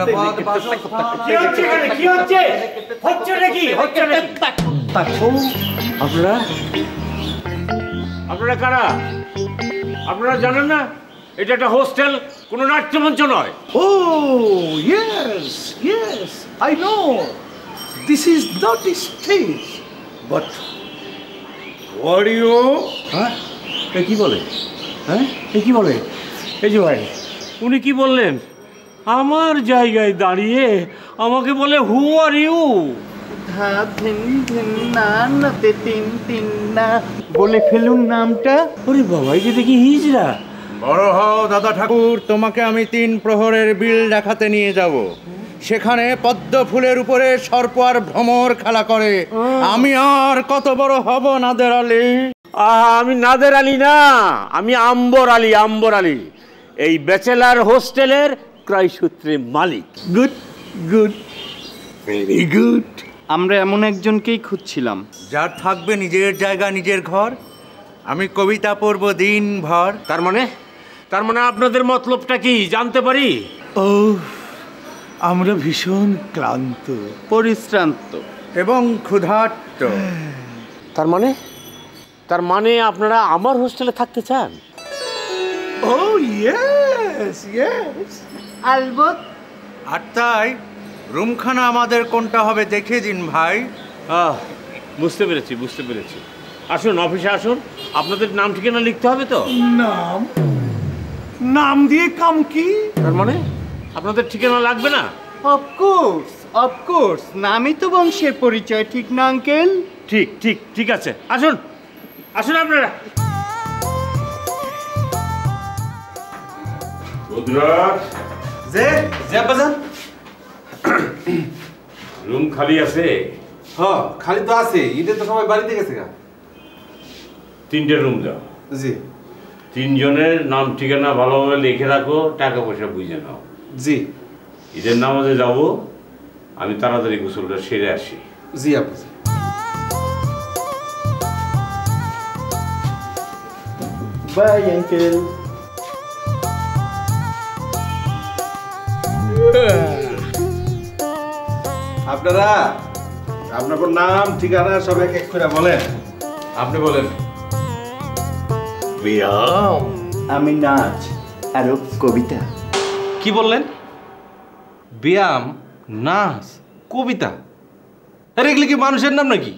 নিরাপদ বাসস্থান। কি হচ্ছে? হচ্ছে নাকি? আপনারা কারা? আপনারা জানেন না এটা একটা হোস্টেল, কোনো নাট্যমঞ্চ নয়। Oh, yes, yes, I know. This is not a stage, but audio. হ্যাঁ, এ কি বলে? হ্যাঁ, এ কি বলে? এই যে ভাই, উনি কি বললেন? আমার জায়গায় দাঁড়িয়ে আমাকে বলে হু আর ইউ? বলে ফেলুন নামটা। ওরে বাবা, এই যে দেখি হিজড়া। বড় হও দাদা ঠাকুর, তোমাকে আমি 3 প্রহরের বিল দেখাতে নিয়ে যাব। সেখানে পদ্ম ফুলের উপরে সর্প আর ভ্রমর খেলা করে। আমি আর কত বড় হব নাদের আলী? আমি নাদের আলী না, আমি আম্বর আলী। আম্বর আলী এই ব্যাচেলার হোস্টেলের ক্রয়সূত্রে মালিক। Good good, very good. আমরা এমন একজনকেই খুঁজছিলাম যার থাকবে নিজের জায়গা, নিজের ঘর। আমি কবিতা পড়ব দিনভর। তার মানে আপনাদের মতলবটা কি জানতে পারি? ও, আমরা ভীষণ ক্লান্ত, পরিশ্রান্ত এবং ক্ষুধার্ত। তার মানে আপনারা আমার হোস্টেলে থাকতে চান? ও ইয়েস ইয়েস, আলবত। আর তাই রুমখানা আমাদের কোনটা হবে দেখে দিন ভাই। বুঝতে পেরেছি। আসুন, অফিসে আসুন। আপনাদের নাম ঠিকানা লিখতে হবে তো? নাম দিয়ে কাম কি? তার মানে আপনাদের ঠিকানা লাগবে না? অফকোর্স, নামই তো বংশের পরিচয়, ঠিক না আঙ্কেল? ঠিক আছে। আসুন আপনারা। রুম খালি আছে? হ্যাঁ, খালি তো আছে। ঈদে তো সবাই বাড়িতে গেছে গা। 3টে রুম দাও। জি। 3 জনের নাম ঠিকানা ভালোভাবে লিখে রাখো, টাকা পয়সা বুঝে নাও। জি। ঈদের নামাজে যাব, আমি তাড়াতাড়ি গোসলটা সেরে আসি। জি আপু। Bye uncle. আপনারা আপনার নাম ঠিকানা সব এক এক করে বলেন। আপনি বলেন। আমি নাচ আর কবিতা। কি বললেন? ব্যায়াম, নাচ, কবিতা? আরে এগুলি কি মানুষের নাম নাকি?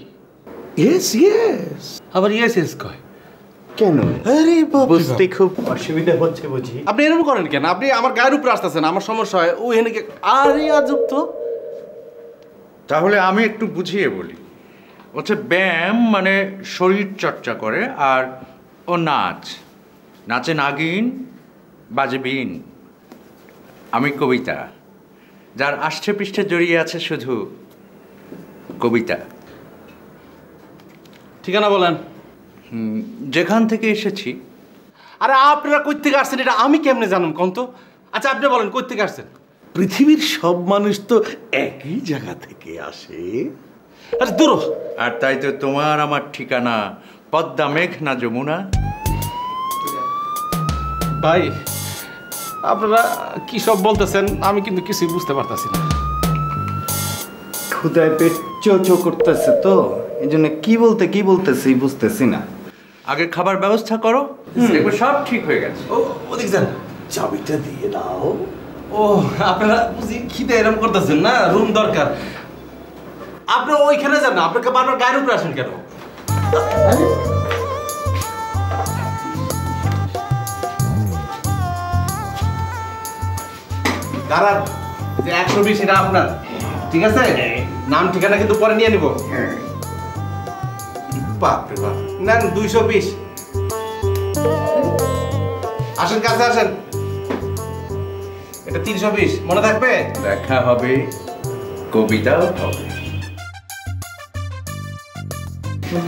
Yes yes. আবার ইয়েস কয় কেন? আরে বুঝতে খুব অসুবিধা হচ্ছে বুঝি। আপনি এরকম করেন কেন? আপনি আমার গায়ের উপরে আসতেছেন, আমার সমস্যা হয়। ও এখানে আরে আজব তো। তাহলে আমি একটু বুঝিয়ে বলি। হচ্ছে ব্যায়াম মানে শরীর চর্চা করে, আর ও নাচে নাগিন, বাজে বিন। আমি কবিতা, যার আষ্টে পৃষ্ঠে জড়িয়ে আছে শুধু কবিতা। ঠিকানা বলেন। যেখান থেকে এসেছি। আরে আপনারা কই থেকে আসছেন এটা আমি কেমনে জানুম কোন তো? আচ্ছা আপনি বলেন কই থেকে আসছেন? পৃথিবীর সব মানুষ তো একই জায়গা থেকে আসে। আরে দূর। আর তাই তো তোমার আমার ঠিকানা পদ্মা, মেঘনা, যমুনা। ভাই আপনারা কি সব বলতেছেন আমি কিন্তু কিছুই বুঝতে পারতাছি না। ক্ষুধায় পেট চো করতেছে তো, এই জন্য কি বলতেছি বুঝতেছি না। আগে খাবার ব্যবস্থা করো, দেখবে সব ঠিক হয়ে গেছে। ওদিক যান, চাবিটা দিয়ে দাও। ও আপনারা বুঝি খিদে এরকম করতেছেন না, রুম দরকার। আপনি ওইখানে যান না, আপনাকে বারবার গায়ের উপরে আসেন কেন? দাঁড়ান, যে 120 এটা আপনার, ঠিক আছে? নাম ঠিকানা কিন্তু পরে নিয়ে নিব। বাপরে বাপ, নেন 220। আসেন কাছে আসেন, এটা 320, মনে থাকবে? দেখা হবে, কবিতাও হবে।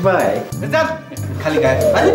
বাই। যান, খালি গায়ে